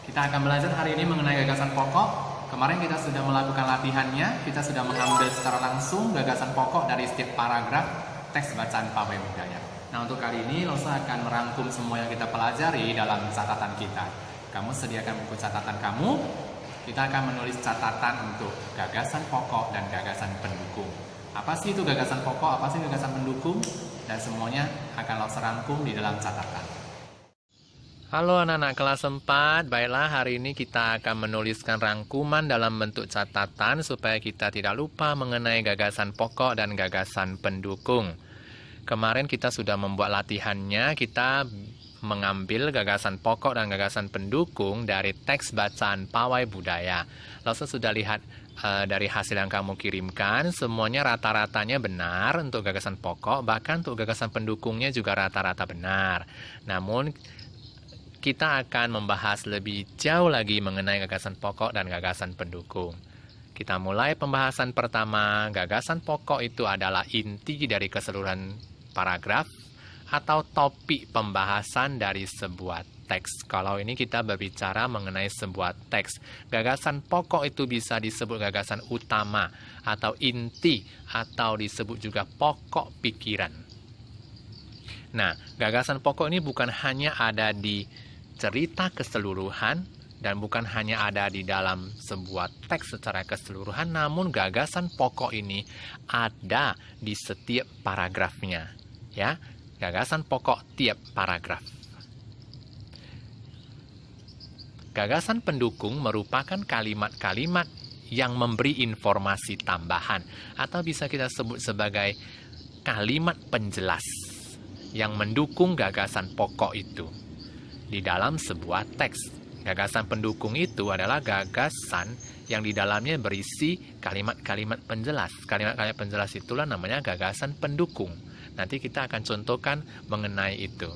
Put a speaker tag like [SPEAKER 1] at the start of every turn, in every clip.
[SPEAKER 1] Kita akan belajar hari ini mengenai gagasan pokok. Kemarin kita sudah melakukan latihannya, kita sudah mengambil secara langsung gagasan pokok dari setiap paragraf teks bacaan pawai budaya. Nah, untuk kali ini Losa akan merangkum semua yang kita pelajari dalam catatan kita. Kamu sediakan buku catatan kamu. Kita akan menulis catatan untuk gagasan pokok dan gagasan pendukung. Apa sih itu gagasan pokok, apa sih gagasan pendukung? Dan semuanya akan Losa rangkum di dalam catatan.
[SPEAKER 2] Halo anak-anak kelas 4, baiklah hari ini kita akan menuliskan rangkuman dalam bentuk catatan supaya kita tidak lupa mengenai gagasan pokok dan gagasan pendukung. Kemarin kita sudah membuat latihannya, kita mengambil gagasan pokok dan gagasan pendukung dari teks bacaan pawai budaya. Lalu sudah lihat dari hasil yang kamu kirimkan, semuanya rata-ratanya benar untuk gagasan pokok, bahkan untuk gagasan pendukungnya juga rata-rata benar. Namun kita akan membahas lebih jauh lagi mengenai gagasan pokok dan gagasan pendukung. Kita mulai pembahasan pertama. Gagasan pokok itu adalah inti dari keseluruhan paragraf atau topik pembahasan dari sebuah teks. Kalau ini kita berbicara mengenai sebuah teks. Gagasan pokok itu bisa disebut gagasan utama atau inti atau disebut juga pokok pikiran. Nah, gagasan pokok ini bukan hanya ada di cerita keseluruhan dan bukan hanya ada di dalam sebuah teks secara keseluruhan, namun gagasan pokok ini ada di setiap paragrafnya, ya. Gagasan pokok tiap paragraf. Gagasan pendukung merupakan kalimat-kalimat yang memberi informasi tambahan atau bisa kita sebut sebagai kalimat penjelas yang mendukung gagasan pokok itu. Di dalam sebuah teks, gagasan pendukung itu adalah gagasan yang di dalamnya berisi kalimat-kalimat penjelas. Kalimat-kalimat penjelas itulah namanya gagasan pendukung. Nanti kita akan contohkan mengenai itu.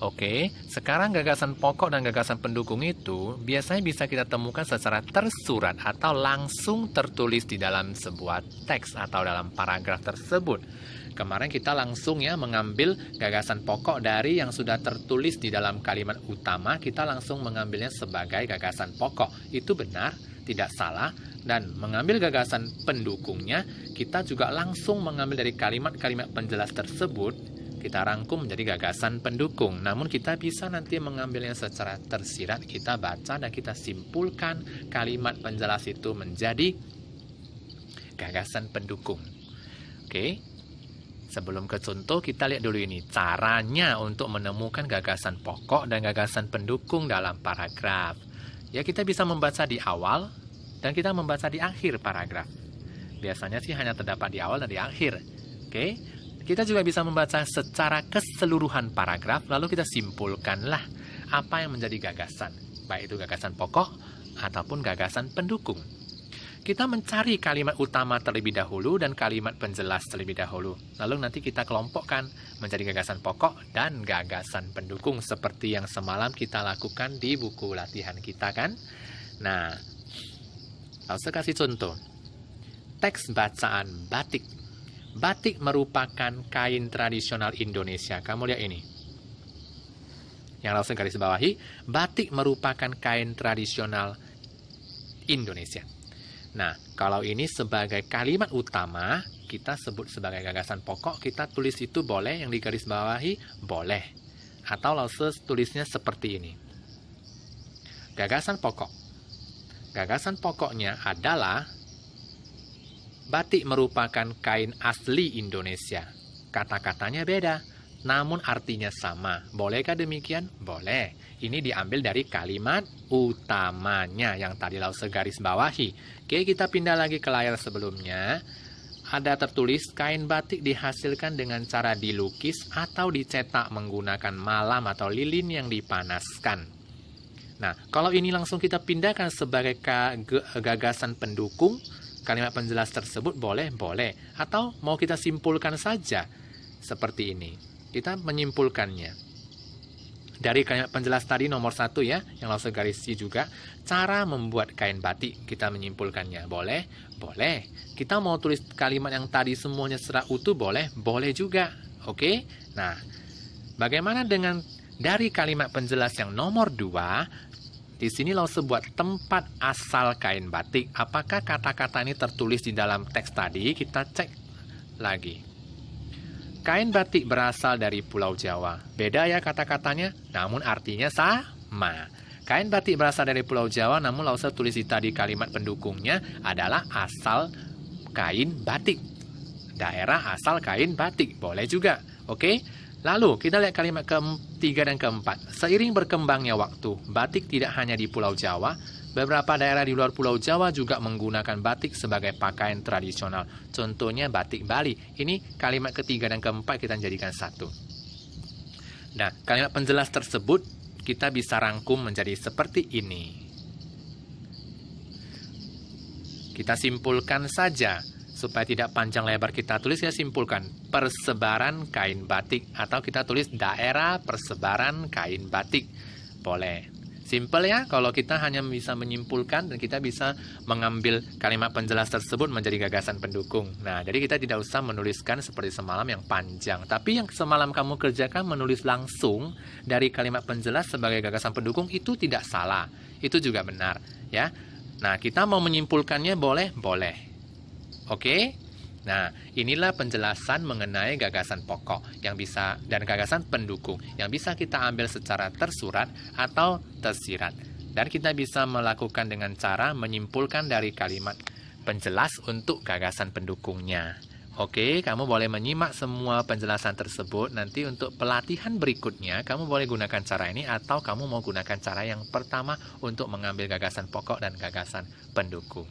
[SPEAKER 2] Oke, sekarang gagasan pokok dan gagasan pendukung itu biasanya bisa kita temukan secara tersurat atau langsung tertulis di dalam sebuah teks atau dalam paragraf tersebut. Kemarin kita langsung ya mengambil gagasan pokok dari yang sudah tertulis di dalam kalimat utama, kita langsung mengambilnya sebagai gagasan pokok. Itu benar, tidak salah. Dan mengambil gagasan pendukungnya, kita juga langsung mengambil dari kalimat-kalimat penjelas tersebut, kita rangkum menjadi gagasan pendukung. Namun kita bisa nanti mengambilnya secara tersirat, kita baca dan kita simpulkan kalimat penjelas itu menjadi gagasan pendukung. Oke. Sebelum ke contoh, kita lihat dulu ini caranya untuk menemukan gagasan pokok dan gagasan pendukung dalam paragraf. Ya, kita bisa membaca di awal dan kita membaca di akhir paragraf. Biasanya sih hanya terdapat di awal dan di akhir. Oke. Kita juga bisa membaca secara keseluruhan paragraf, lalu kita simpulkanlah apa yang menjadi gagasan, baik itu gagasan pokok ataupun gagasan pendukung. Kita mencari kalimat utama terlebih dahulu dan kalimat penjelas terlebih dahulu. Lalu nanti kita kelompokkan menjadi gagasan pokok dan gagasan pendukung seperti yang semalam kita lakukan di buku latihan kita kan. Nah, lalu saya kasih contoh. Teks bacaan batik. Batik merupakan kain tradisional Indonesia. Kamu lihat ini. Yang langsung garis bawahi, batik merupakan kain tradisional Indonesia. Nah, kalau ini sebagai kalimat utama, kita sebut sebagai gagasan pokok, kita tulis itu boleh, yang digaris bawahi boleh. Atau langsung tulisnya seperti ini. Gagasan pokok. Gagasan pokoknya adalah batik merupakan kain asli Indonesia. Kata-katanya beda, namun artinya sama. Bolehkah demikian? Boleh. Ini diambil dari kalimat utamanya yang tadi Lause garis bawahi. Oke, kita pindah lagi ke layar sebelumnya. Ada tertulis kain batik dihasilkan dengan cara dilukis atau dicetak menggunakan malam atau lilin yang dipanaskan. Nah, kalau ini langsung kita pindahkan sebagai gagasan pendukung, kalimat penjelas tersebut boleh. Atau mau kita simpulkan saja seperti ini. Kita menyimpulkannya. Dari kalimat penjelas tadi nomor 1 ya, yang langsung garisi juga, cara membuat kain batik, kita menyimpulkannya. Boleh? Boleh. Kita mau tulis kalimat yang tadi semuanya secara utuh, boleh? Boleh juga. Oke? Nah, bagaimana dengan Dari kalimat penjelas yang nomor 2, di sini Lause buat tempat asal kain batik. Apakah kata-kata ini tertulis di dalam teks tadi? Kita cek lagi. Kain batik berasal dari Pulau Jawa. Beda ya kata-katanya, namun artinya sama. Kain batik berasal dari Pulau Jawa, namun Lause tulis di tadi kalimat pendukungnya adalah asal kain batik. Daerah asal kain batik, boleh juga. Oke? Lalu, kita lihat kalimat ketiga dan keempat. Seiring berkembangnya waktu, batik tidak hanya di Pulau Jawa, beberapa daerah di luar Pulau Jawa juga menggunakan batik sebagai pakaian tradisional. Contohnya batik Bali. Ini kalimat ketiga dan keempat kita jadikan satu. Nah, kalimat penjelas tersebut kita bisa rangkum menjadi seperti ini. Kita simpulkan saja. Supaya tidak panjang lebar kita tulis, kita simpulkan persebaran kain batik. Atau kita tulis daerah persebaran kain batik. Boleh. Simple ya, kalau kita hanya bisa menyimpulkan dan kita bisa mengambil kalimat penjelas tersebut menjadi gagasan pendukung. Nah, jadi kita tidak usah menuliskan seperti semalam yang panjang. Tapi yang semalam kamu kerjakan menulis langsung dari kalimat penjelas sebagai gagasan pendukung itu tidak salah. Itu juga benar ya. Nah, kita mau menyimpulkannya boleh? Boleh. Oke? Nah, inilah penjelasan mengenai gagasan pokok yang bisa dan gagasan pendukung yang bisa kita ambil secara tersurat atau tersirat. Dan kita bisa melakukan dengan cara menyimpulkan dari kalimat penjelas untuk gagasan pendukungnya. Oke, kamu boleh menyimak semua penjelasan tersebut. Nanti untuk pelatihan berikutnya, kamu boleh gunakan cara ini atau kamu mau gunakan cara yang pertama untuk mengambil gagasan pokok dan gagasan pendukung.